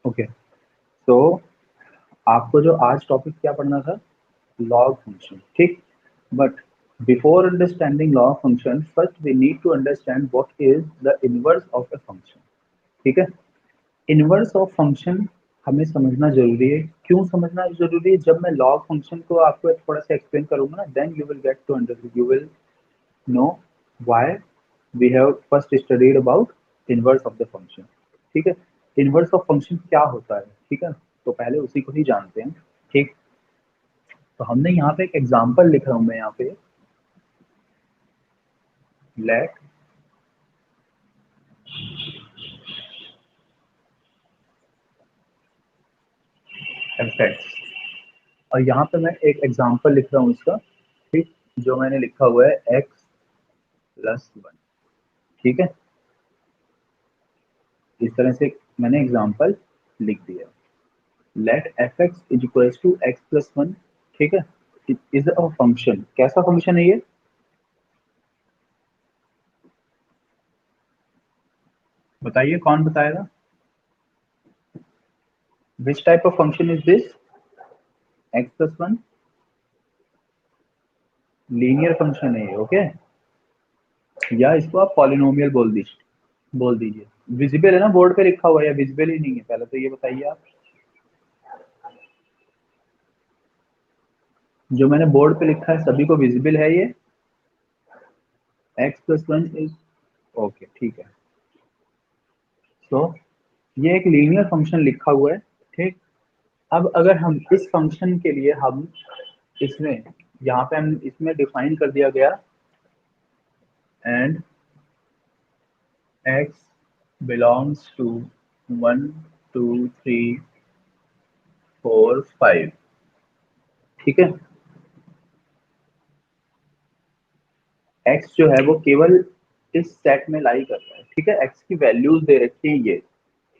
Okay, तो आपको जो आज टॉपिक क्या पढ़ना था, लॉग फंक्शन, ठीक। But before understanding log function, first we need to understand what is the inverse of a function, ठीक है। इनवर्स ऑफ फंक्शन हमें समझना जरूरी है। क्यों समझना जरूरी है? जब मैं लॉग फंक्शन को आपको थोड़ा सा एक्सप्लेन करूंगा ना, then you will get to understand, you will know why we have first studied about inverse of the function, ठीक है। इनवर्स ऑफ फंक्शन क्या होता है, ठीक है, तो पहले उसी को ही जानते हैं, ठीक। तो हमने यहाँ पे एक एग्जांपल लिखा हूं मैं यहाँ पे, लेट एफ, और यहाँ पे मैं एक एग्जांपल लिख रहा हूँ इसका, ठीक, जो मैंने लिखा हुआ है x+1, ठीक है। इस तरह से मैंने एग्जांपल लिख दिया, let f x is equal to x+1, ठीक है। इट इज अ फंक्शन, कैसा फंक्शन है ये, बताइए कौन बताएगा, which type of function is this, x+1 linear function है ये, ओके। या इसको आप पॉलिनोमियल बोल दीजिए। विजिबल है ना, बोर्ड पे लिखा हुआ है या विजिबल ही नहीं है, पहले तो ये बताइए आप। जो मैंने बोर्ड पे लिखा है सभी को विजिबल है ये, x+1 इज, ओके ठीक है। तो ये एक लीनियर फंक्शन लिखा हुआ है, ठीक। अब अगर हम इस फंक्शन के लिए हम इसमें, यहाँ पे हम इसमें डिफाइन कर दिया गया, एंड x बिलोंग्स टू 1 2 3 4 5, ठीक है। x जो है वो केवल इस सेट में लाई करता है, ठीक है। x की वैल्यूज दे रखी है ये,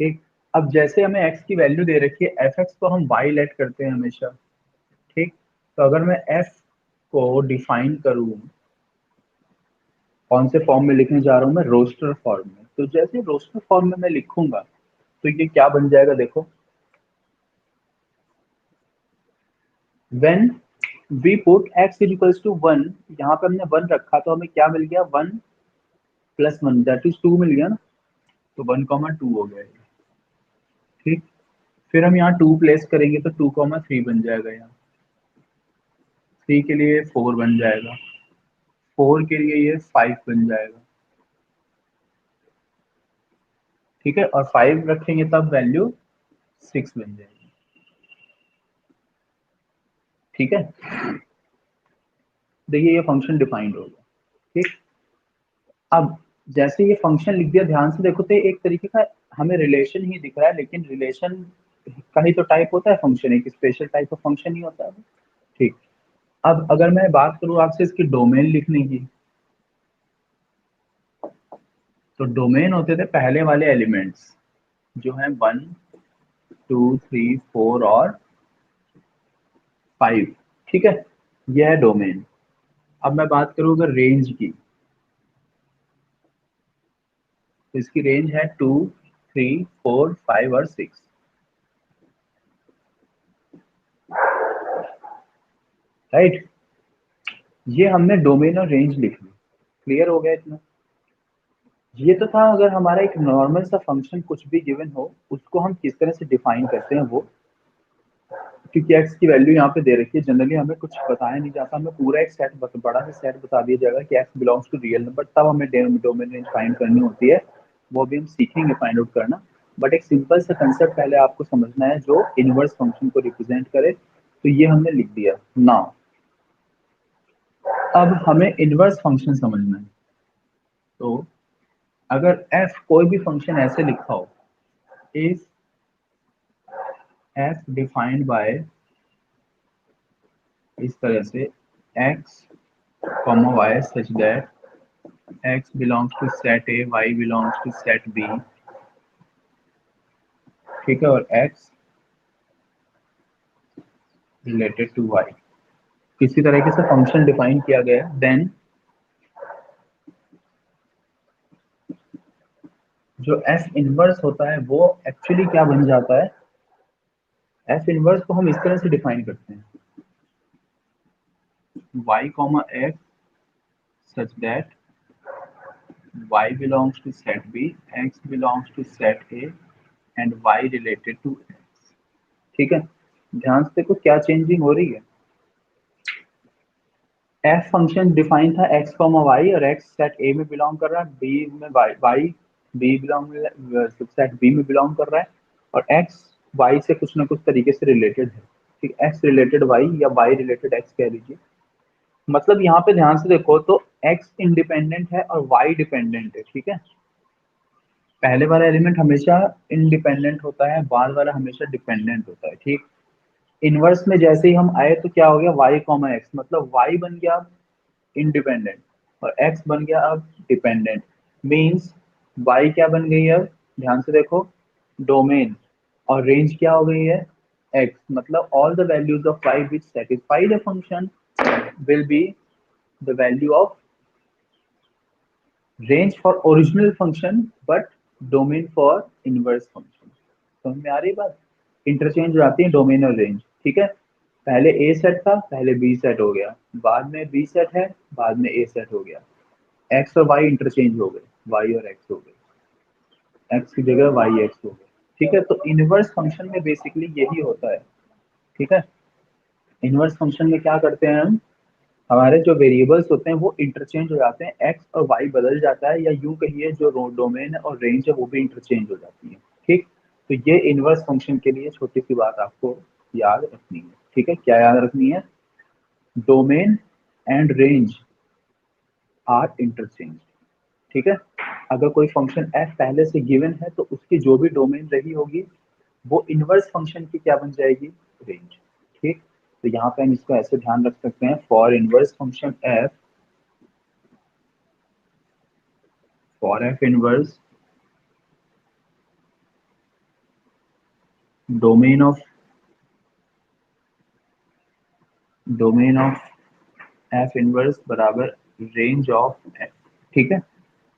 ठीक। अब जैसे हमें x की वैल्यू दे रखी है, एफ एक्स को हम y लेट करते हैं हमेशा, ठीक। तो अगर मैं f को डिफाइन करूं, कौन से फॉर्म में लिखने जा रहा हूं मैं, रोस्टर फॉर्म में, तो जैसे रोस्टर फॉर्म में मैं लिखूंगा तो ये क्या बन जाएगा, देखो, when we put x is equals to 1, यहाँ पे हमने 1 रखा तो हमें क्या मिल गया, 1+1 दैट इज 2 मिल गया ना, तो 1,2 हो गया ये, ठीक। फिर हम यहाँ 2 प्लेस करेंगे तो 2,3 बन जाएगा, यहाँ 3 के लिए 4 बन जाएगा, 4 के लिए ये 5 बन जाएगा, ठीक है। और 5 रखेंगे तब वैल्यू 6 बन जाएगी, ठीक है। देखिए ये फंक्शन डिफाइंड हो गया, ठीक। अब जैसे ये फंक्शन लिख दिया, ध्यान से देखो तो एक तरीके का हमें रिलेशन ही दिख रहा है, लेकिन रिलेशन का ही तो टाइप होता है फंक्शन, एक स्पेशल टाइप ऑफ फंक्शन ही होता है, ठीक। अब अगर मैं बात करूं आपसे इसकी डोमेन लिखने की, तो डोमेन होते थे पहले वाले एलिमेंट्स जो है 1 2 3 4 और 5, ठीक है, यह है डोमेन। अब मैं बात करूं अगर रेंज की, तो इसकी रेंज है 2 3 4 5 और 6, राइट। ये हमने डोमेन और रेंज लिख ली, क्लियर हो गया इतना। ये तो था अगर हमारा एक नॉर्मल सा फंक्शन कुछ भी गिवन हो, उसको हम किस तरह से डिफाइन करते हैं वो, क्योंकि x की वैल्यू यहाँ पे दे रखी है, जनरली हमें कुछ बताया नहीं जाता, हमें पूरा एक सेट बड़ा सा सेट बता दिया जाएगा कि x belongs to real number, तब हमें डोमेन रेंज फाइंड करनी होती है, वो भी हम सीखेंगे फाइंड आउट करना। बट एक सिंपल सा कंसेप्ट पहले आपको समझना है जो इनवर्स फंक्शन को रिप्रेजेंट करे, तो ये हमने लिख दिया नाउ। अब हमें इनवर्स फंक्शन समझना है, तो अगर f कोई भी फंक्शन ऐसे लिखा हो, इज f डिफाइंड बाय, इस तरह से x comma y such that x belongs to set A, y belongs to set B, ठीक है, और x रिलेटेड टू y, किसी तरीके से फंक्शन डिफाइन किया गया, देन जो एफ इनवर्स होता है वो एक्चुअली क्या बन जाता है, एफ इनवर्स को हम इस तरह से डिफाइन करते हैं, y comma x such that y belongs to set b, x belongs to set a and y related to x। ठीक है, ध्यान से देखो क्या चेंजिंग हो रही है। एफ फंक्शन डिफाइन था x कॉमा वाई, और x सेट ए में बिलोंग कर रहा है, b में y b belong set b में बिलोंग कर रहा है, और x y से कुछ ना कुछ तरीके से रिलेटेड है। ठीक, x रिलेटेड y या y रिलेटेड x कह लीजिए। मतलब यहाँ पे ध्यान से देखो तो x इंडिपेंडेंट है और y डिपेंडेंट है। ठीक है, पहले वाला एलिमेंट हमेशा इंडिपेंडेंट होता है, बाद वाला हमेशा डिपेंडेंट होता है। ठीक, इनवर्स में जैसे ही हम आए तो क्या हो गया, y कॉमा एक्स, मतलब y बन गया इंडिपेंडेंट और x बन गया अब डिपेंडेंट। मींस y क्या बन गई है, ध्यान से देखो, डोमेन, और रेंज क्या हो गई है, x, मतलब all the values of y which satisfy the function will be the value of range for original function but domain for inverse function। समझ में आ रही बात, इंटरचेंज हो जाती है डोमेन और रेंज। ठीक है, पहले ए सेट था, पहले बी सेट हो गया, बाद में बी सेट है, बाद में ए सेट हो गया, एक्स और वाई इंटरचेंज हो गए, वाई और एक्स हो गए, एक्स की जगह वाई एक्स हो गए। ठीक है, तो इनवर्स फंक्शन में बेसिकली यही होता है। ठीक है, इनवर्स फंक्शन में क्या करते हैं हम, हमारे जो वेरिएबल्स होते हैं वो इंटरचेंज हो जाते हैं, एक्स और वाई बदल जाता है, या यूं कहिए जो डोमेन और रेंज है वो भी इंटरचेंज हो जाती है। ठीक, तो ये इनवर्स फंक्शन के लिए छोटी सी बात आपको याद रखनी है। ठीक है, क्या याद रखनी है, domain and range are interchange. ठीक है, अगर कोई फंक्शन एफ पहले से गिवन है तो उसकी जो भी डोमेन रही होगी वो इनवर्स फंक्शन की क्या बन जाएगी, रेंज। ठीक, तो यहाँ पे हम इसको ऐसे ध्यान रख सकते हैं, for inverse function F, for F inverse domain of f inverse बराबर रेंज ऑफ एफ। ठीक है,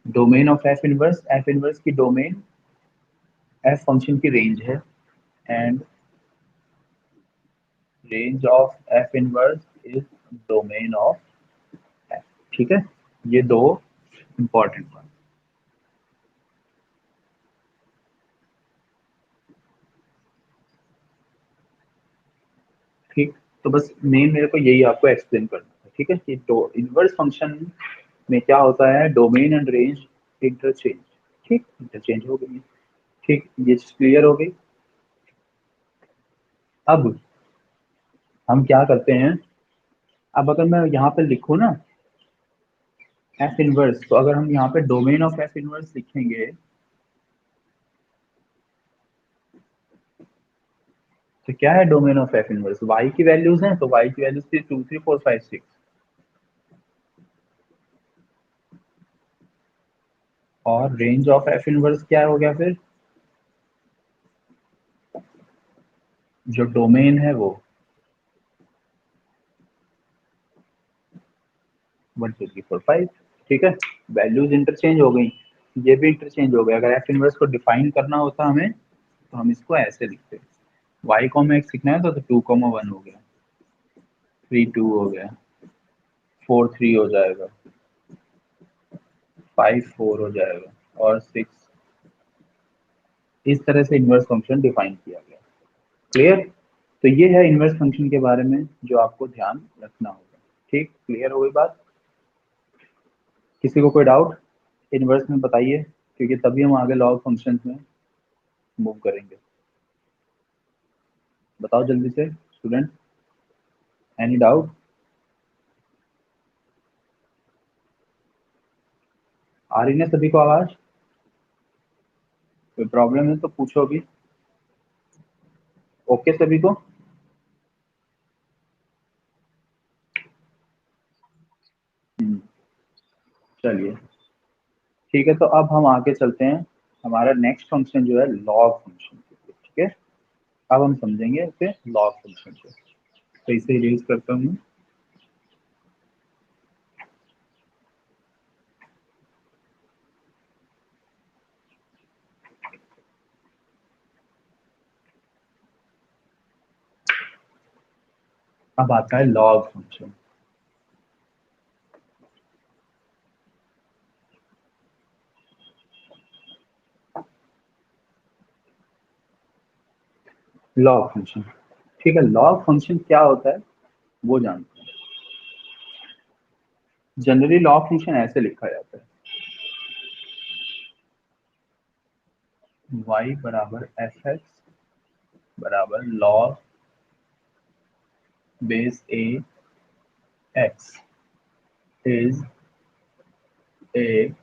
डोमेन ऑफ एफ इनवर्स की डोमेन एफ फंक्शन की रेंज है, and range of f inverse is domain of F. ठीक है, ये दो इंपॉर्टेंट बात। ठीक, तो बस मेन मेरे को यही आपको एक्सप्लेन करना है। ठीक है, कि तो इनवर्स फंक्शन में क्या होता है, डोमेन एंड रेंज इंटरचेंज। ठीक, इंटरचेंज हो गई। ठीक, ये क्लियर हो गई। अब हम क्या करते हैं, अब अगर मैं यहाँ पे लिखूँ ना एफ इनवर्स, तो अगर हम यहाँ पे डोमेन ऑफ एफ इनवर्स लिखेंगे तो क्या है, domain of f inverse y की वैल्यूज हैं, तो वाई की वैल्यूज थी 2 3 4 5 6, और रेंज ऑफ एफ इनवर्स क्या हो गया फिर, जो डोमेन है वो 1 2 3 4 5। ठीक है, वैल्यूज इंटरचेंज हो गई, ये भी इंटरचेंज हो गया। अगर एफ इनवर्स को डिफाइन करना होता हमें तो हम इसको ऐसे लिखते, वाई कॉमा एक्स लिखना है तो 2 1 हो गया, 3 2 हो गया, 4 3 हो जाएगा, 5 4 हो जाएगा, और 6। इस तरह से इनवर्स फंक्शन डिफाइन किया गया। क्लियर, तो ये है इनवर्स फंक्शन के बारे में जो आपको ध्यान रखना होगा। ठीक, क्लियर हो गई बात, किसी को कोई डाउट इनवर्स में बताइए, क्योंकि तभी हम आगे लॉग फंक्शंस में मूव करेंगे। बताओ जल्दी से स्टूडेंट, एनी डाउट, आ रही है सभी को आवाज, कोई प्रॉब्लम है तो पूछो अभी। ओके सभी को, हम्म, चलिए ठीक है, तो अब हम आगे चलते हैं, हमारा नेक्स्ट फंक्शन जो है लॉग फंक्शन। ठीक है, अब हम समझेंगे उसे लॉग फंक्शन को, तो इसे यूज करता हूँ। अब आता है लॉग फंक्शन। लॉग फंक्शन, ठीक है, लॉग फंक्शन क्या होता है वो जानते हैं। जनरली लॉग फंक्शन ऐसे लिखा जाता है, y बराबर एफ एक्स बराबर log base A x is a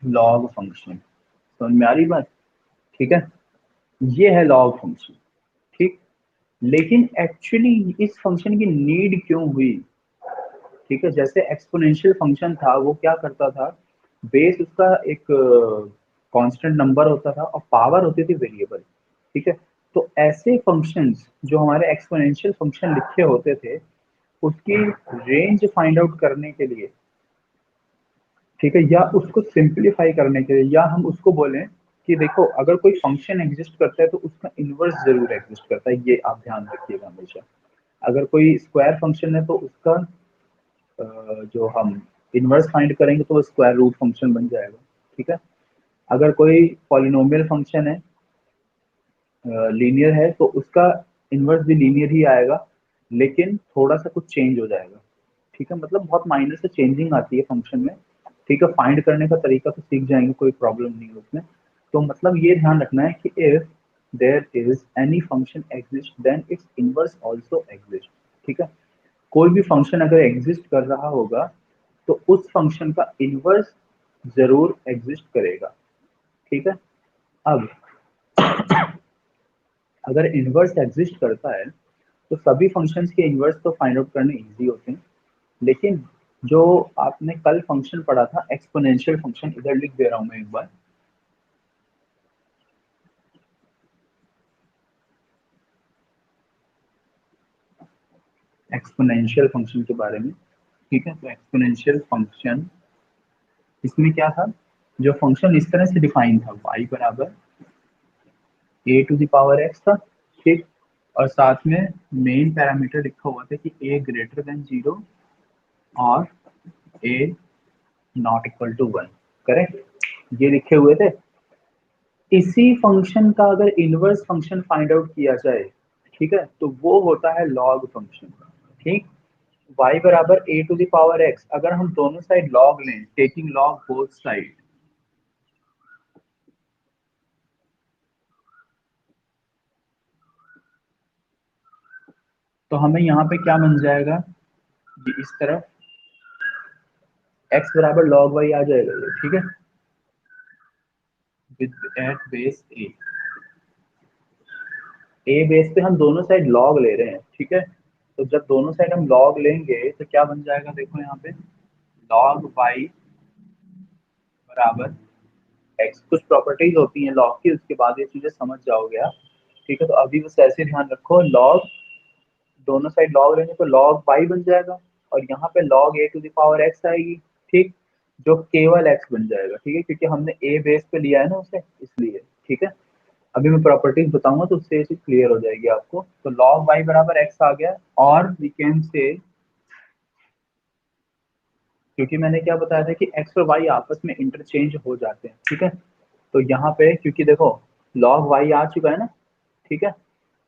log function. समझ में आ रही बात? ठीक है, ये है लॉग फंक्शन। ठीक, लेकिन एक्चुअली इस फंक्शन की नीड क्यों हुई? ठीक है, जैसे एक्सपोनेंशियल फंक्शन था वो क्या करता था, बेस उसका एक कांस्टेंट नंबर होता था और पावर होती थी वेरिएबल। ठीक है, तो ऐसे फंक्शंस जो हमारे एक्सपोनेंशियल फंक्शन लिखे होते थे, उसकी रेंज फाइंड आउट करने के लिए, ठीक है, या उसको सिंप्लीफाई करने के लिए, या हम उसको बोलें कि देखो अगर कोई फंक्शन एग्जिस्ट करता है तो उसका इनवर्स जरूर एग्जिस्ट करता है, ये आप ध्यान रखिएगा हमेशा। अगर कोई स्क्वायर फंक्शन है तो उसका जो हम इनवर्स फाइंड करेंगे तो वो स्क्वायर रूट फंक्शन बन जाएगा। ठीक है, अगर कोई पॉलिनोमियल फंक्शन है, लीनियर है, तो उसका इनवर्स भी लीनियर ही आएगा, लेकिन थोड़ा सा कुछ चेंज हो जाएगा। ठीक है, मतलब बहुत माइनर से चेंजिंग आती है फंक्शन में। ठीक है, फाइंड करने का तरीका तो सीख जाएंगे, कोई प्रॉब्लम नहीं है उसमें। तो मतलब ये ध्यान रखना है कि if there is any function exist then its inverse also exist. ठीक है, कोई भी फंक्शन अगर एग्जिस्ट कर रहा होगा तो उस फंक्शन का इनवर्स जरूर एग्जिस्ट करेगा। ठीक है, अब अगर इनवर्स एग्जिस्ट करता है तो सभी फंक्शंस के इनवर्स तो फाइंड आउट करने इजी होते हैं, लेकिन जो आपने कल फंक्शन पढ़ा था एक्सपोनेंशियल फंक्शन, इधर लिख दे रहा हूं मैं एक बार, एक्सपोनेंशियल फंक्शन के बारे में। ठीक है, तो एक्सपोनेंशियल फंक्शन, इसमें क्या था, जो फंक्शन इस तरह से डिफाइन था, y बराबर ए टू द पावर एक्स था। ठीक, और साथ में मेन पैरामीटर लिखा हुआ था कि ए ग्रेटर देन जीरो और a not equal to one. Correct, ये लिखे हुए थे। इसी फंक्शन का अगर इनवर्स फंक्शन फाइंड आउट किया जाए, ठीक है, तो वो होता है लॉग फंक्शन। ठीक, y बराबर ए टू द पावर एक्स, अगर हम दोनों साइड लॉग लें, टेकिंग लॉग बोथ साइड, तो हमें यहाँ पे क्या बन जाएगा, ये इस तरफ x बराबर लॉग y आ जाएगा ये। ठीक है, with at base a base पे हम दोनों साइड लॉग ले रहे हैं। ठीक है, तो जब दोनों साइड हम लॉग लेंगे तो क्या बन जाएगा, देखो यहाँ पे लॉग y बराबर x। कुछ प्रॉपर्टीज होती हैं लॉग की, उसके बाद ये चीजें समझ जाओगे आप। ठीक है, तो अभी बस ऐसे ध्यान रखो, लॉग दोनों साइड लॉग लेंगे तो लॉग y बन जाएगा, और यहाँ पे log a to the power x आएगी। ठीक, जो केवल x बन जाएगा। ठीक है, क्योंकि हमने a बेस पे लिया है ना उसे, इसलिए। ठीक है, अभी मैं प्रॉपर्टीज बताऊंगा तो उससे ये चीज क्लियर हो जाएगी आपको। तो log y बराबर x आ गया, और वी कैन से, क्योंकि मैंने क्या बताया था कि x और y आपस में इंटरचेंज हो जाते हैं। ठीक है, तो यहाँ पे क्योंकि देखो log y आ चुका है ना, ठीक है,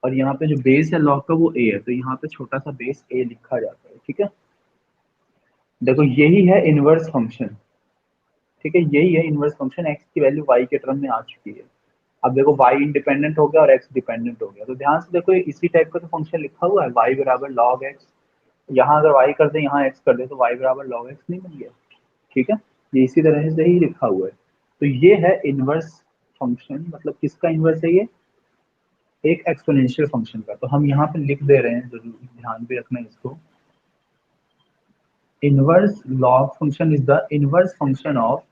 और यहाँ पे जो बेस है log का वो a है, तो यहाँ पे छोटा सा बेस a लिखा जाता है। ठीक है, देखो यही है इनवर्स फंक्शन। ठीक है, यही है इनवर्स फंक्शन, x की वैल्यू y के टर्म में आ चुकी है। अब देखो y इंडिपेंडेंट हो गया और x डिपेंडेंट हो गया, तो ध्यान से देखो ये इसी टाइप का तो फंक्शन लिखा हुआ है, y बराबर log x। यहाँ अगर y कर दे, यहाँ x कर दे, तो y बराबर log x नहीं बन गया? ठीक है, ये इसी तरह से ही लिखा हुआ है। तो ये है इनवर्स फंक्शन, मतलब किसका इनवर्स है ये, एक एक्सपोनेंशियल फंक्शन का। तो हम यहाँ पे लिख दे रहे हैं, जरूर ध्यान भी रखना इसको। Inverse log function is the inverse function of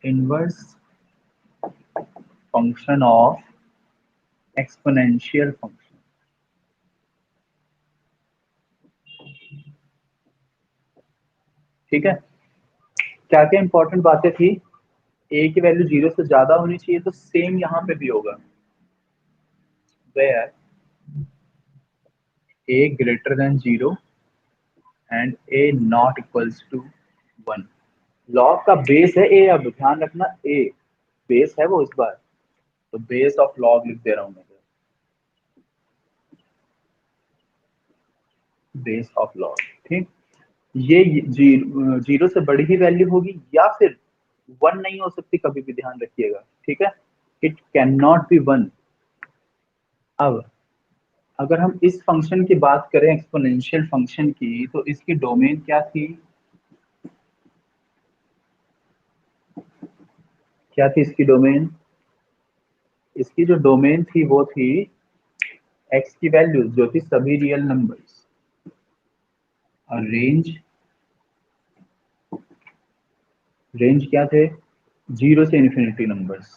inverse function of exponential function. ठीक है, क्या क्या इंपॉर्टेंट बातें थी, ए की वैल्यू 0 से ज्यादा होनी चाहिए, तो सेम यहाँ पे भी होगा, where a greater than 0 and a not equals to 1। लॉग का बेस है ए, अब ध्यान रखना ए बेस है वो इस बार, तो बेस ऑफ लॉग लिख दे रहा हूं मैं, बेस ऑफ लॉग। ठीक, ये जीरो से बड़ी ही वैल्यू होगी या फिर वन नहीं हो सकती कभी भी, ध्यान रखिएगा। ठीक है, it can not be one. अब अगर हम इस फंक्शन की बात करें, एक्सपोनेंशियल फंक्शन की, तो इसकी डोमेन क्या थी, क्या थी इसकी डोमेन? इसकी जो डोमेन थी वो थी एक्स की वैल्यू जो थी सभी रियल नंबर्स, और रेंज, रेंज क्या थे, 0 से इन्फिनिटी नंबर्स।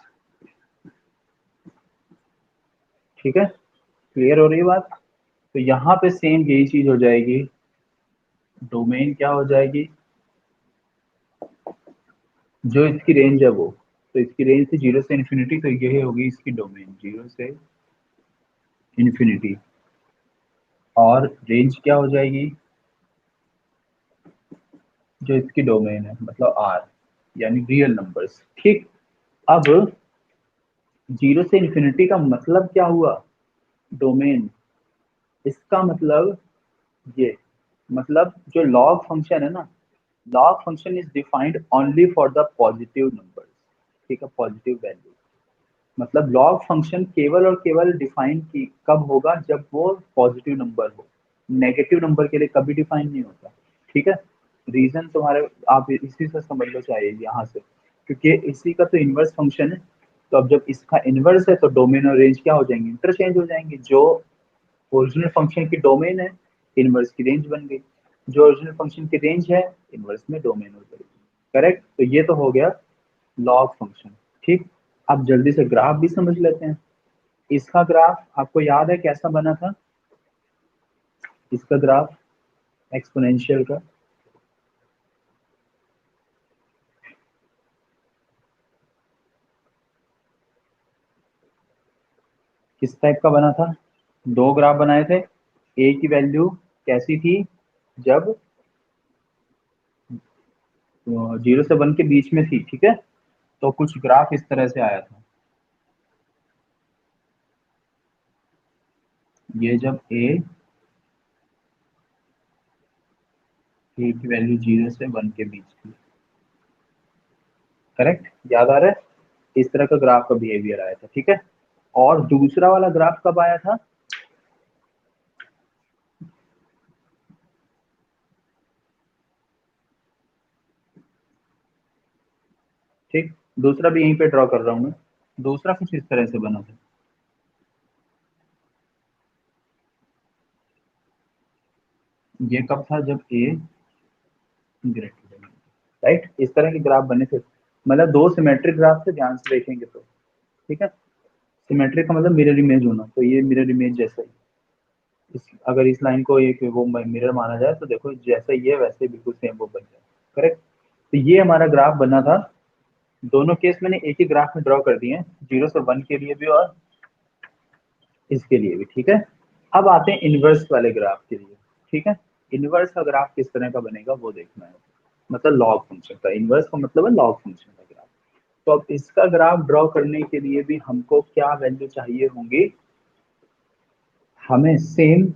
ठीक है, क्लियर हो रही है बात? तो यहाँ पे सेम यही चीज हो जाएगी, डोमेन क्या हो जाएगी, जो इसकी रेंज है वो, तो इसकी रेंज थी 0 से इन्फिनिटी, तो ये होगी इसकी डोमेन 0 से इन्फिनिटी। और रेंज क्या हो जाएगी, जो इसकी डोमेन है, मतलब आर, यानी रियल नंबर्स। ठीक, अब 0 से इन्फिनिटी का मतलब क्या हुआ, डोमेन, इसका मतलब ये, मतलब जो लॉग फंक्शन है ना, log function is defined only for the positive numbers. ठीक है, पॉजिटिव वैल्यू, मतलब लॉग फंक्शन केवल और केवल डिफाइन की कब होगा, जब वो पॉजिटिव नंबर हो, नेगेटिव नंबर के लिए कभी डिफाइन नहीं होता। ठीक है, रीजन तुम्हारे, आप इसी से समझ लो चाहिए यहाँ से, क्योंकि इसी का तो इनवर्स फंक्शन है। तो अब जब इसका इनवर्स है तो डोमेन और रेंज क्या हो जाएंगे, इंटरचेंज हो जाएंगे। जो ओरिजिनल फंक्शन की डोमेन है, इनवर्स की रेंज बन गई, जो ओरिजिनल फंक्शन की रेंज है, इनवर्स में डोमेन हो जाएगी। करेक्ट, तो ये तो हो गया लॉग फंक्शन। ठीक, अब जल्दी से ग्राफ भी समझ लेते हैं। इसका ग्राफ आपको याद है कैसा बना था, इसका ग्राफ एक्सपोनेंशियल का, किस टाइप का बना था? दो ग्राफ बनाए थे, ए की वैल्यू कैसी थी, जब 0 से 1 के बीच में थी। ठीक है, तो कुछ ग्राफ इस तरह से आया था, ये जब ए की वैल्यू 0 से 1 के बीच थी। करेक्ट, याद आ रहा है? इस तरह का ग्राफ का बिहेवियर आया था। ठीक है, और दूसरा वाला ग्राफ कब आया था? ठीक, दूसरा भी यहीं पे ड्रॉ कर रहा हूं मैं, दूसरा कुछ इस तरह से बना था। ये कब था, जब ए ग्रेटर, राइट, इस तरह के ग्राफ बने थे। मतलब दो सिमेट्रिक ग्राफ से, ध्यान से देखेंगे तो। ठीक है, सिमेट्रिक का मतलब मिरर इमेज होना, तो ये मिरर इमेज जैसा ही, अगर इस लाइन को एक वो मिरर माना जाए तो देखो जैसा ये वैसे बिल्कुल सेम वो बन जाए। करेक्ट, तो ये हमारा ग्राफ बना था। दोनों केस मैंने एक ही ग्राफ में ड्रॉ कर दिए हैं, 0 से 1 के लिए भी और इसके लिए भी। ठीक है, अब आते हैं इनवर्स वाले ग्राफ के लिए। ठीक है, इनवर्स का ग्राफ किस तरह का बनेगा वो देखना है, मतलब लॉग फंक्शन का, इनवर्स का मतलब है लॉग फंक्शन का ग्राफ। तो अब इसका ग्राफ ड्रॉ करने के लिए भी हमको क्या वैल्यू चाहिए होंगी, हमें सेम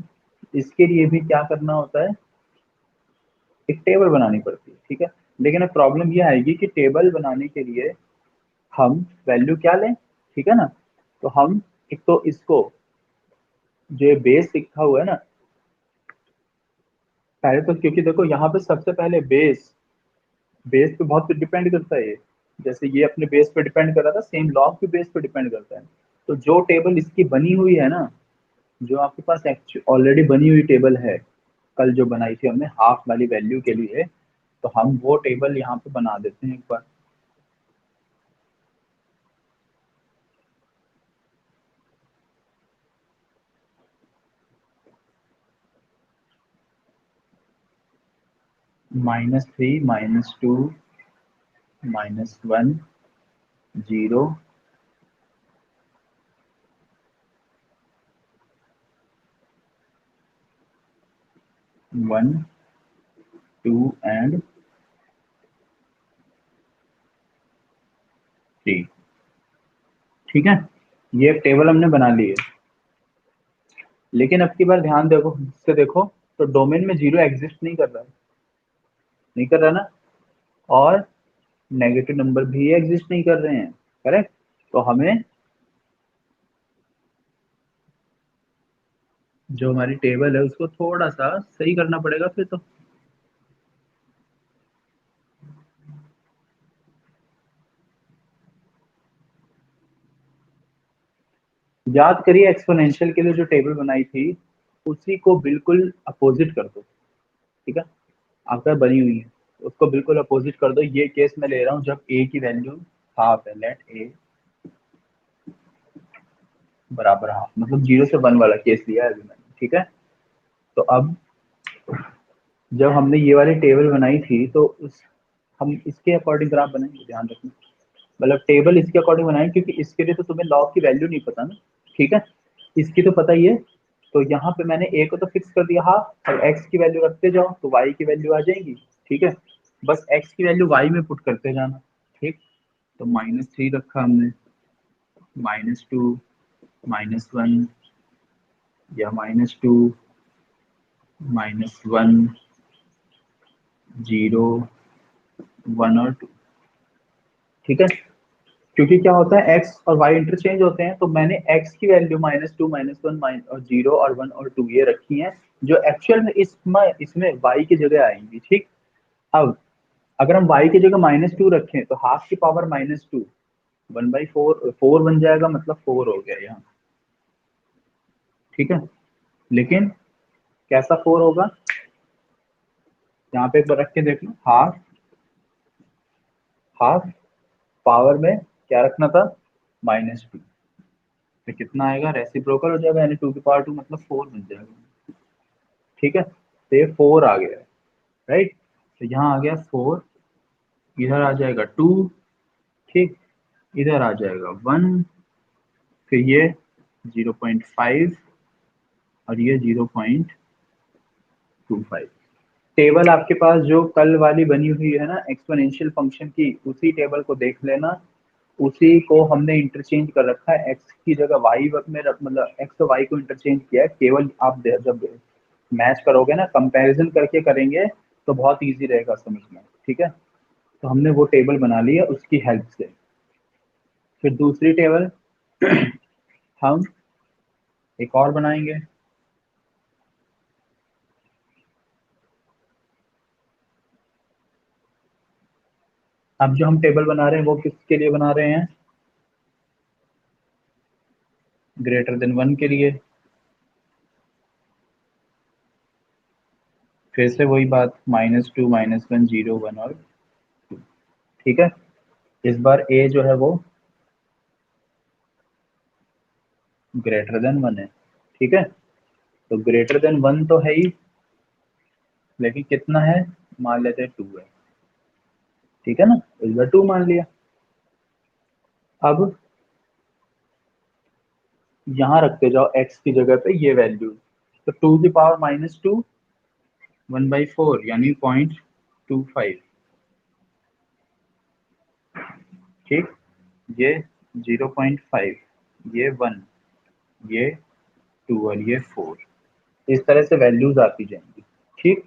इसके लिए भी क्या करना होता है, एक टेबल बनानी पड़ती है। ठीक है, लेकिन अब प्रॉब्लम ये आएगी कि टेबल बनाने के लिए हम वैल्यू क्या लें। ठीक है ना, तो हम एक तो इसको, जो बेस लिखा हुआ है ना, पहले तो क्योंकि देखो यहाँ पे सबसे पहले बेस, बेस पे बहुत डिपेंड करता है ये, जैसे ये अपने बेस पे डिपेंड कर रहा था, सेम लॉग भी बेस पे डिपेंड करता है। तो जो टेबल इसकी बनी हुई है ना, जो आपके पास ऑलरेडी बनी हुई टेबल है, कल जो बनाई थी हमने हाफ वाली वैल्यू के लिए, तो हम वो टेबल यहाँ पे बना देते हैं एक बार। -3 -2 -1 0 1 2 एंड 3। ठीक है, ये एक टेबल हमने बना ली है। लेकिन अब की बार ध्यान देखो, इससे देखो तो डोमेन में 0 एग्जिस्ट नहीं कर रहा है, नहीं कर रहा ना, और नेगेटिव नंबर भी एग्जिस्ट नहीं कर रहे हैं, करेक्ट। तो हमें जो हमारी टेबल है उसको थोड़ा सा सही करना पड़ेगा फिर तो। याद करिए एक्सपोनेंशियल के लिए जो टेबल बनाई थी उसी को बिल्कुल अपोजिट कर दो। ठीक है, आपका बनी हुई है, उसको बिल्कुल अपोजिट कर दो। ये केस मैं ले रहा हूँ जब ए की वैल्यू हाफ है, लेट ए बराबर हाफ, मतलब 0 से 1 वाला केस लिया है अभी मैंने। ठीक है, तो अब जब हमने ये वाली टेबल बनाई थी तो उस हम इसके अकॉर्डिंग ग्राफ बनाएंगे, ध्यान रखना। मतलब टेबल इसके अकॉर्डिंग बनाएंगे क्योंकि इसके लिए तो तुम्हें लॉग की वैल्यू नहीं पता ना। ठीक है, इसकी तो पता ही है। तो यहाँ पे मैंने ए को तो फिक्स कर दिया हाफ, और एक्स की वैल्यू रखते जाओ तो वाई की वैल्यू आ जाएगी। ठीक है, बस एक्स की वैल्यू वाई में पुट करते जाना। ठीक, तो -3 रखा हमने, -2 -1 या -2 -1 0 1 और 2। ठीक है, क्योंकि क्या होता है एक्स और वाई इंटरचेंज होते हैं, तो मैंने एक्स की वैल्यू -2 -1 और 0 और 1 और 2 ये रखी हैं, जो एक्चुअल में इसमें वाई की जगह आएंगी। ठीक, अब अगर हम y की जगह -2 रखें तो हाफ की पावर -2 1/4 4 बन जाएगा, मतलब 4 हो गया यहाँ। ठीक है, लेकिन कैसा 4 होगा, यहाँ पे एक बार रख के देख लो। हाफ हाफ पावर में क्या रखना था, -2, तो कितना आएगा, रेसिप्रोकल हो जाएगा, यानी 2 की पावर 2 मतलब 4 बन जाएगा। ठीक है, तो ये 4 आ गया, राइट। तो यहाँ आ गया 4, इधर आ जाएगा 2, ठीक, इधर आ जाएगा 1, फिर ये 0.5 और ये 0.25। टेबल आपके पास जो कल वाली बनी हुई है ना एक्सपोनेंशियल फंक्शन की, उसी टेबल को देख लेना। उसी को हमने इंटरचेंज कर रखा है, एक्स की जगह वाई में मतलब एक्स और वाई को इंटरचेंज किया है। केवल आप जब मैच करोगे ना, कंपैरिजन करके करेंगे तो बहुत इजी रहेगा समझना। ठीक है, तो हमने वो टेबल बना ली है उसकी हेल्प से। फिर दूसरी टेबल हम एक और बनाएंगे। अब जो हम टेबल बना रहे हैं वो किसके लिए बना रहे हैं, >1 के लिए। फिर से वही बात, -2 -1 0 1 और 2। ठीक है, इस बार ए जो है वो >1 है। ठीक है, तो >1 तो है ही, लेकिन कितना है, मान लेते हैं 2 है। ठीक है ना, इस बार 2 मान लिया। अब यहाँ रखते जाओ एक्स की जगह पे ये वैल्यू, तो 2 की पावर -2 1/4 यानी 0.25। ठीक, ये 0.5, ये 1, ये 2 और ये 4, इस तरह से वैल्यूज आती जाएंगी। ठीक,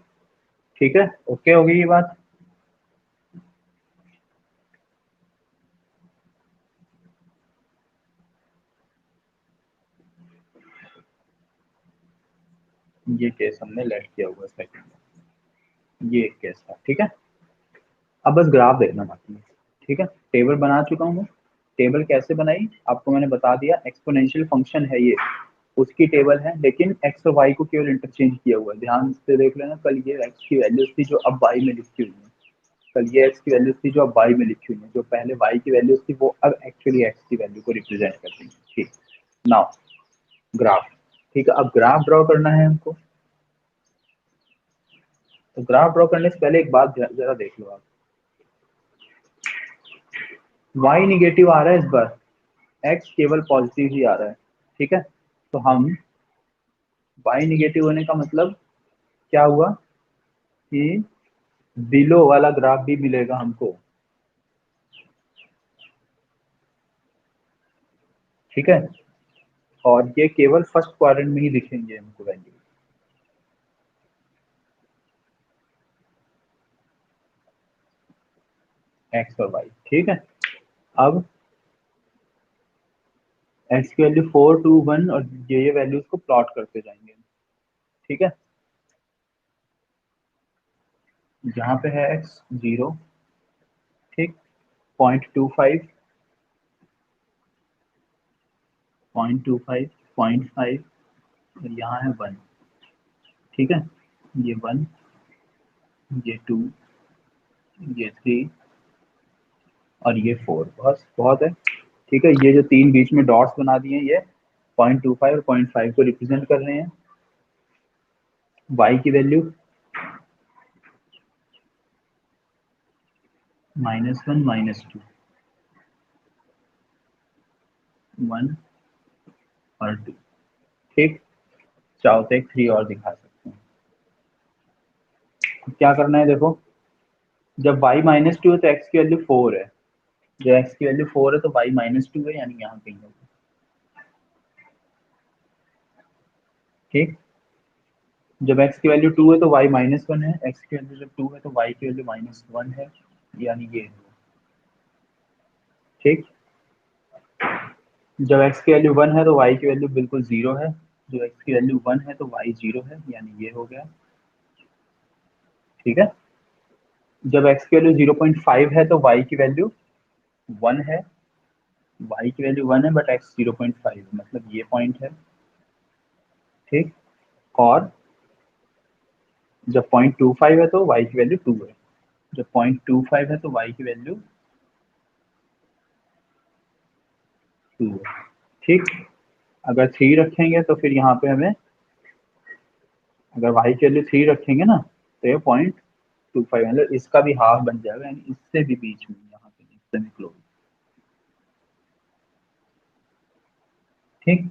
ठीक है, ओके हो गई ये बात। ये केस हमने लेट किया हुआ है सेकंड, ये एक केस था। ठीक है, अब बस ग्राफ देखना बाकी है। ठीक है, टेबल बना चुका हूँ मैं। टेबल कैसे बनाई आपको मैंने बता दिया, एक्सपोनेंशियल फंक्शन है ये, उसकी टेबल है, लेकिन एक्स और वाई को केवल इंटरचेंज किया हुआ है। ध्यान से देख लेना, कल ये एक्स की वैल्यूज थी जो अब वाई में लिखी हुई है, कल ये एक्स की वैल्यूज थी जो अब वाई में लिखी हुई है, जो पहले वाई की वैल्यूज थी वो अब एक्चुअली एक्स की वैल्यू को रिप्रेजेंट करती है। ठीक, नाउ ग्राफ। ठीक है, अब ग्राफ ड्रॉ करना है हमको। तो ग्राफ ड्रॉ करने से पहले एक बात जरा देख लो आप। वाई निगेटिव आ रहा है इस बार, एक्स केवल पॉजिटिव ही आ रहा है। ठीक है, तो हम वाई निगेटिव होने का मतलब क्या हुआ कि बिलो वाला ग्राफ भी मिलेगा हमको। ठीक है, और ये केवल फर्स्ट क्वाड्रेंट में ही दिखेंगे हमको वैल्यू। एक्स और वाई, ठीक है। अब एक्स की वैल्यू 4 2 1 और ये वैल्यूज को प्लॉट करते जाएंगे। ठीक है, यहाँ पे है एक्स 0, ठीक, 0.25, 0.25, 0.5, और यहाँ है 1। ठीक है, ये 1, ये 2, ये 3 और ये 4, बस बहुत है। ठीक है, ये जो तीन बीच में डॉट्स बना दिए हैं, ये 0.25 और 0.5 को रिप्रेजेंट कर रहे हैं। y की वैल्यू -1 -2, 1 और 2। ठीक, चाहो तो एक 3 और दिखा सकते हैं। क्या करना है देखो, जब y -2 है तो x की वैल्यू 4 है, जब x की वैल्यू 4 है तो y -2 है, यानी यहाँ कहीं होगा। ठीक, जब x की वैल्यू 2 है तो y -1 है, x की वैल्यू जब 2 है तो y की वैल्यू -1 है, यानी ये है। ठीक, जब x की वैल्यू 1 है तो y की वैल्यू बिल्कुल 0 है, जब x की वैल्यू 1 है तो y 0 है, यानी ये हो गया। ठीक है, जब x की वैल्यू 0.5 है तो y की वैल्यू 1 है, y की वैल्यू 1 है बट x 0.5, मतलब ये पॉइंट है। ठीक, और जब 0.25 है तो y की वैल्यू 2 है, जब 0.25 है तो y की वैल्यू 2 है। ठीक, अगर 3 रखेंगे तो फिर यहाँ पे हमें, अगर y की वैल्यू 3 रखेंगे ना तो ये 0.25, मतलब इसका भी हाफ बन जाएगा, यानी इससे भी बीच में यहाँ पे सेमी क्लोज। ठीक,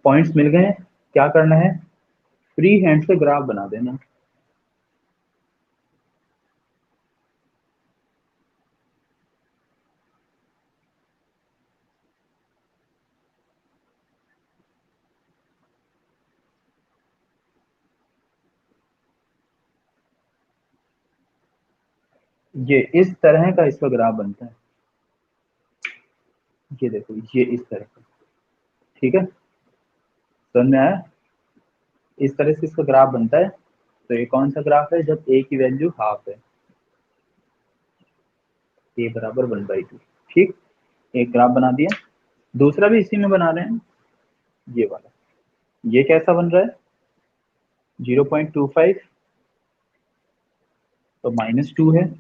पॉइंट्स मिल गए, क्या करना है, फ्री हैंड से ग्राफ बना देना। ये इस तरह का इसका ग्राफ बनता है, ये देखो ये इस तरह का। ठीक है, समझ में आया, इस तरह से इसका ग्राफ बनता है। तो ये कौन सा ग्राफ है, जब a की वैल्यू हाफ है, a बराबर 1/2। ठीक, एक ग्राफ बना दिया, दूसरा भी इसी में बना रहे हैं, ये वाला। ये कैसा बन रहा है, 0.25 तो -2 है।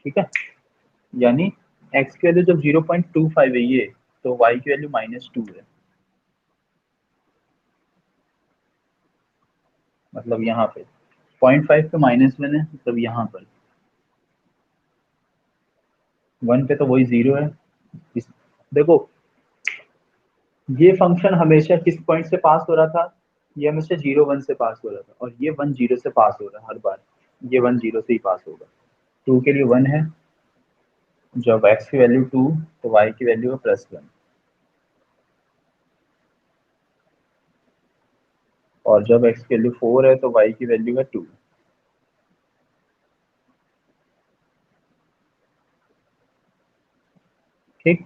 ठीक है, यानी x की वैल्यू जब 0.25 है ये, तो y की वैल्यू -2 है, मतलब यहाँ पे 0.5 पे -1 है, मतलब यहाँ पर 1 पे तो वही 0 है। इस, देखो ये फंक्शन हमेशा किस पॉइंट से पास हो रहा था, ये हमेशा 0 1 से पास हो रहा था, और ये 1 0 से पास हो रहा है हर बार, ये 1 0 से ही पास होगा। 2 के लिए 1 है, जब x की वैल्यू 2 तो y की वैल्यू है +1, और जब x की वैल्यू 4 है तो y की वैल्यू है 2। ठीक,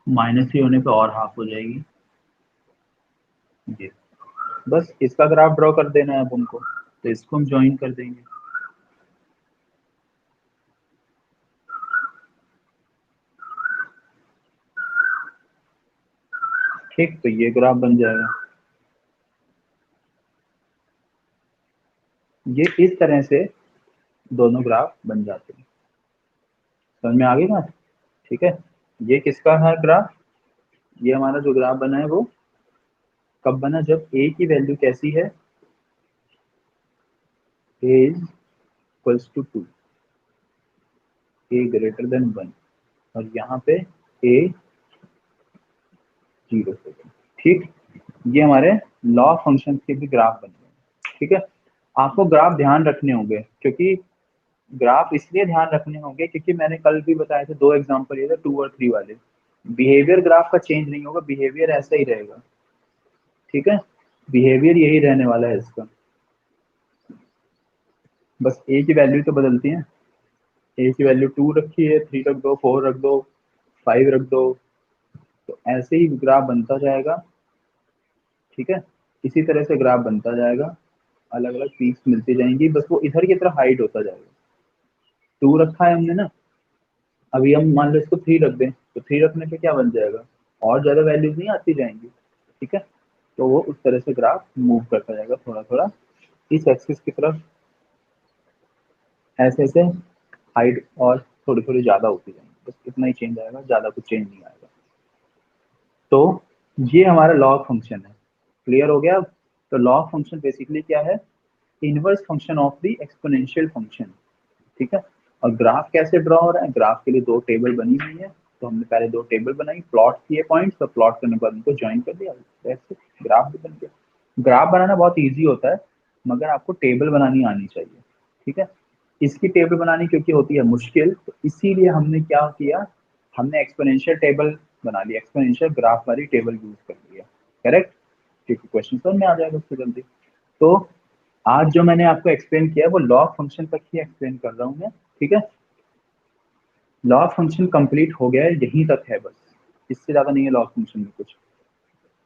-3 होने पे और हाफ हो जाएगी ये। बस इसका ग्राफ ड्रॉ कर देना है अब हमको, तो इसको हम ज्वाइन कर देंगे। ठीक, तो ये ग्राफ बन जाएगा, ये इस तरह से दोनों ग्राफ बन जाते हैं। समझ में आ गई बात। ठीक है, ये किसका है ग्राफ, ये हमारा जो ग्राफ बना है वो कब बना, जब a की वैल्यू कैसी है, a is equals to 2, a greater than 1, और यहाँ पे ए 0 से कम। ठीक, ये हमारे लॉ फंक्शन के भी ग्राफ बन गए। ठीक है, आपको ग्राफ ध्यान रखने होंगे, क्योंकि ग्राफ इसलिए ध्यान रखने होंगे क्योंकि मैंने कल भी बताया था, 2 एग्जांपल लिए थे 2 और 3 वाले। बिहेवियर ग्राफ का चेंज नहीं होगा, बिहेवियर ऐसा ही रहेगा। ठीक है, बिहेवियर यही रहने वाला है इसका, बस ए की वैल्यू तो बदलती है। ए की वैल्यू 2 रखी है, 3 रख दो, 4 रख दो, 5 रख दो, तो ऐसे ही ग्राफ बनता जाएगा। ठीक है, इसी तरह से ग्राफ बनता जाएगा, अलग अलग पीक्स मिलती जाएंगी, बस वो इधर की तरफ हाइड होता जाएगा। 2 रखा है हमने ना, अभी हम मान लो इसको 3 रख दें, तो 3 रखने पे क्या बन जाएगा, और ज्यादा वैल्यूज नहीं आती जाएंगी। ठीक है, तो वो उस तरह से ग्राफ मूव करता जाएगा थोड़ा थोड़ा इस एक्सिस की तरफ, ऐसे ऐसे हाइट और थोड़ी थोड़ी ज्यादा होती जाएंगी, बस इतना ही चेंज आएगा, ज्यादा कुछ चेंज नहीं आएगा। तो ये हमारा लॉग फंक्शन है, क्लियर हो गया अब? तो लॉग फंक्शन बेसिकली क्या है, inverse function of the exponential function. ठीक है, और ग्राफ कैसे ड्रॉ हो रहा है, ग्राफ के लिए 2 टेबल बनी हुई है, तो हमने पहले 2 टेबल बनाई, प्लॉट किए पॉइंट्स, तो प्लॉट करने के बाद उनको ज्वाइन कर दिया, ऐसे ग्राफ भी बन गया। ग्राफ बनाना बहुत ईजी होता है, मगर आपको टेबल बनानी आनी चाहिए। ठीक है, इसकी टेबल बनानी क्योंकि होती है मुश्किल, तो इसीलिए हमने क्या किया, हमने एक्सपोनेंशियल टेबल बना लिया, एक्सपोनेंशियल ग्राफ वाली टेबल यूज कर लिया। करेक्ट, क्योंकि क्वेश्चन समझ में आ जाएगा उससे जल्दी। तो आज जो मैंने आपको एक्सप्लेन किया है वो लॉग फंक्शन तक ही एक्सप्लेन कर रहा हूँ मैं। ठीक है, लॉग फंक्शन कंप्लीट हो गया है, यहीं तक है बस, इससे ज्यादा नहीं है लॉग फंक्शन में कुछ।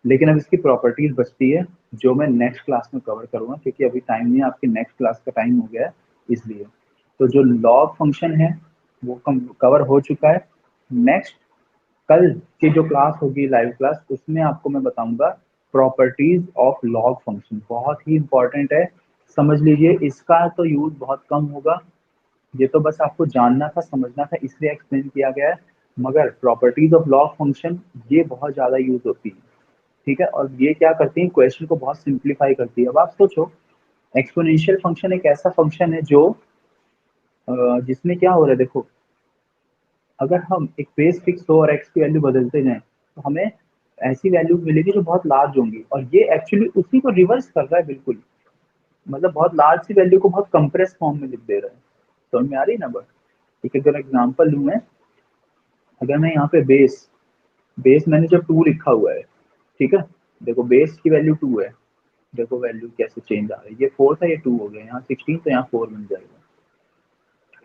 लेकिन अब इसकी प्रॉपर्टीज बचती है, जो मैं नेक्स्ट क्लास में कवर करूंगा, क्योंकि अभी टाइम नहीं है, आपकी नेक्स्ट क्लास का टाइम हो गया है इसलिए। तो जो लॉग फंक्शन है वो कवर हो चुका है। नेक्स्ट कल की जो क्लास होगी, लाइव क्लास, उसमें आपको मैं बताऊंगा प्रॉपर्टीज ऑफ लॉग फंक्शन, बहुत ही इंपॉर्टेंट है, समझ लीजिए। इसका तो यूज बहुत कम होगा, ये तो बस आपको जानना था, समझना था, इसलिए एक्सप्लेन किया गया है। मगर प्रॉपर्टीज ऑफ लॉग फंक्शन ये बहुत ज्यादा यूज होती है। ठीक है, और ये क्या करती है, क्वेश्चन को बहुत सिंप्लीफाई करती है। अब आप सोचो, एक्सपोनेंशियल फंक्शन एक ऐसा फंक्शन है जो जिसमें क्या हो रहा है, देखो, अगर हम एक बेस फिक्स हो और एक्स की वैल्यू बदलते जाएं, तो हमें ऐसी वैल्यूज मिलेगी जो बहुत लार्ज होंगी, और ये एक्चुअली उसी को रिवर्स कर रहा है बिल्कुल, मतलब बहुत लार्ज सी वैल्यू को बहुत कंप्रेस फॉर्म में लिख दे रहा है। समझ में आ रही है ना बस? एक अगर एग्जांपल लूँ मैं, अगर मैं यहाँ पे बेस बेस मैंने जब 2 लिखा हुआ है, ठीक है, देखो बेस की वैल्यू 2 है, देखो वैल्यू कैसे चेंज आ रही है, ये 4 था, ये 2 हो गया, यहाँ 16, तो यहाँ 4 बन जाएगा,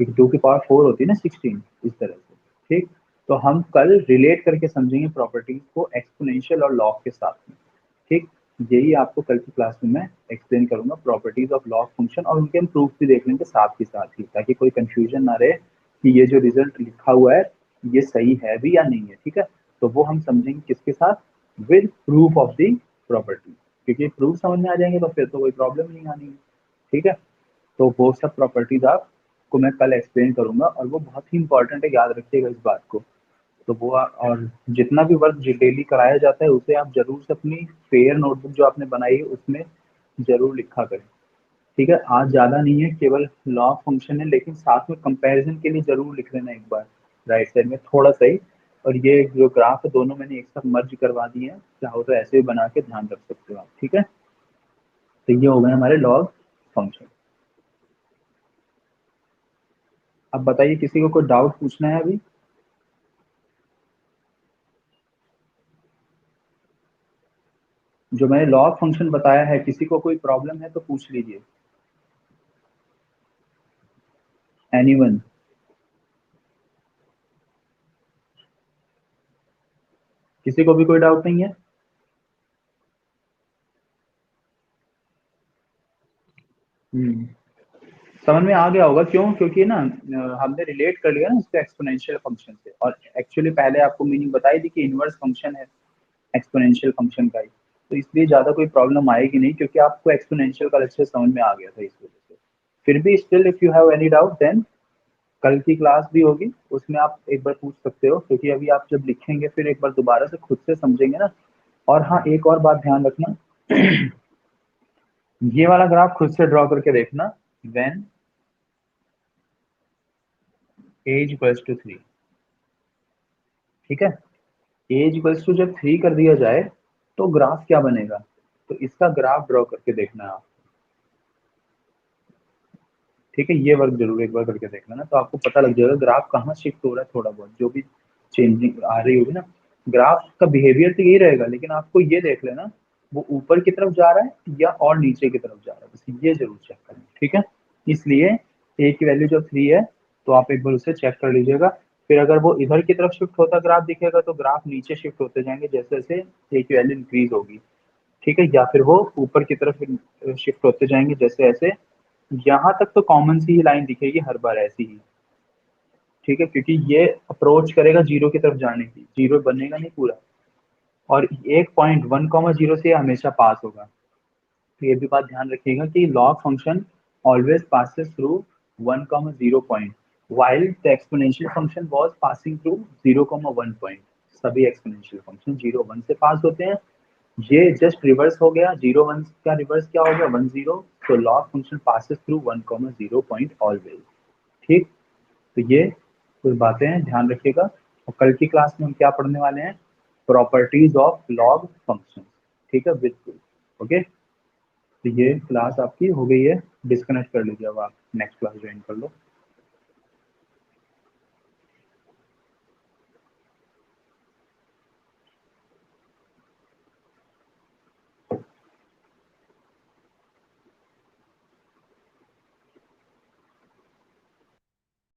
क्योंकि 2 की पावर 4 होती है ना 16, इस तरह से। ठीक, तो हम कल रिलेट करके समझेंगे प्रॉपर्टीज को एक्सपोनेंशियल और लॉग के साथ में। ठीक, यही आपको कल की क्लास में मैं एक्सप्लेन करूंगा, प्रॉपर्टीज ऑफ लॉग फंक्शन, और उनके हम प्रूफ भी देख लेंगे साथ ही साथ ही, ताकि कोई कंफ्यूजन ना रहे कि ये जो रिजल्ट लिखा हुआ है ये सही है भी या नहीं है। ठीक है, तो वो हम समझेंगे किसके साथ, with proof of the property, क्योंकि प्रूफ समझ में आ जाएंगे तो फिर तो कोई प्रॉब्लम नहीं आनी है। ठीक है, तो वो सब प्रॉपर्टीज आपको मैं कल एक्सप्लेन करूंगा, और वो बहुत ही इंपॉर्टेंट है, याद रखिएगा इस बात को। तो वो और जितना भी वर्क डेली कराया जाता है उसे आप जरूर से अपनी फेयर नोटबुक जो आपने बनाई है उसमें जरूर लिखा करें। ठीक है, आज ज़्यादा नहीं है, केवल लॉ फंक्शन है, लेकिन साथ में कंपैरिजन के लिए जरूर लिख लेना एक बार, राइट साइड में थोड़ा सा ही। और ये जो ग्राफ है दोनों मैंने एक साथ मर्ज करवा दिए हैं, चाहो तो ऐसे भी बना के ध्यान रख सकते हो आप। ठीक है, तो ये हो गए हमारे लॉग फंक्शन। अब बताइए, किसी को कोई डाउट पूछना है अभी? जो मैंने लॉग फंक्शन बताया है, किसी को कोई प्रॉब्लम है तो पूछ लीजिए। एनीवन? किसी को भी कोई डाउट नहीं है? हम्म, समझ में आ गया होगा, क्यों? क्योंकि ना हमने रिलेट कर लिया ना इसको एक्सपोनेंशियल फंक्शन से, और एक्चुअली पहले आपको मीनिंग बताई थी कि इनवर्स फंक्शन है एक्सपोनेंशियल फंक्शन का ही, तो इसलिए ज्यादा कोई प्रॉब्लम आएगी नहीं, क्योंकि आपको एक्सपोनेंशियल का अच्छे से समझ में आ गया था इस वजह से। फिर भी still if you have any doubt, then कल की क्लास भी होगी, उसमें आप एक बार पूछ सकते हो, क्योंकि अभी आप जब लिखेंगे फिर एक बार दोबारा से खुद से समझेंगे ना। और हाँ, एक और बात ध्यान रखना, ये वाला ग्राफ खुद से ड्रॉ करके देखना, व्हेन एज इक्वल्स टू 3। ठीक है, एज इक्वल्स टू जब 3 कर दिया जाए तो ग्राफ क्या बनेगा, तो इसका ग्राफ ड्रॉ करके देखना है आप। ठीक है, ये वर्क जरूर एक बार करके देखना ना, तो आपको पता लग जाएगा ग्राफ कहाँ शिफ्ट हो रहा है, थोड़ा बहुत जो भी चेंजिंग आ रही होगी ना, ग्राफ का बिहेवियर तो यही रहेगा, लेकिन आपको ये देख लेना वो ऊपर की तरफ जा रहा है या और नीचे की तरफ जा रहा है, बस ये जरूर चेक करना। ठीक है, इसलिए ए की वैल्यू जब 3 है तो आप एक बार उसे चेक कर लीजिएगा। फिर अगर वो इधर की तरफ शिफ्ट होता ग्राफ दिखेगा तो ग्राफ नीचे शिफ्ट होते जाएंगे जैसे जैसे ए की वैल्यू इंक्रीज होगी। ठीक है, या फिर वो ऊपर की तरफ शिफ्ट होते जाएंगे जैसे ऐसे। यहाँ तक तो कॉमन सी ही लाइन दिखेगी हर बार ऐसी ही। ठीक है, क्योंकि ये अप्रोच करेगा जीरो की तरफ जाने की, जीरो बनेगा नहीं पूरा, और एक पॉइंट 1,0 से हमेशा पास होगा। तो ये भी बात ध्यान रखिएगा कि log function always passes through 1,0 point while the exponential function was passing through 0,1 point. सभी एक्सपोनेंशियल फंक्शन 0 1 से पास होते हैं। ये जस्ट रिवर्स हो गया, 0 1 का रिवर्स क्या हो गया 1 0। तो log function passes through 1,0 point always. ठीक, तो ये कुछ बातें हैं, ध्यान रखिएगा। और कल की क्लास में हम क्या पढ़ने वाले हैं, प्रॉपर्टीज ऑफ लॉग फंक्शन। ठीक है, विद प्रूफ। ओके, तो ये क्लास आपकी हो गई है, डिस्कनेक्ट कर लीजिए, अब आप नेक्स्ट क्लास ज्वाइन कर लो।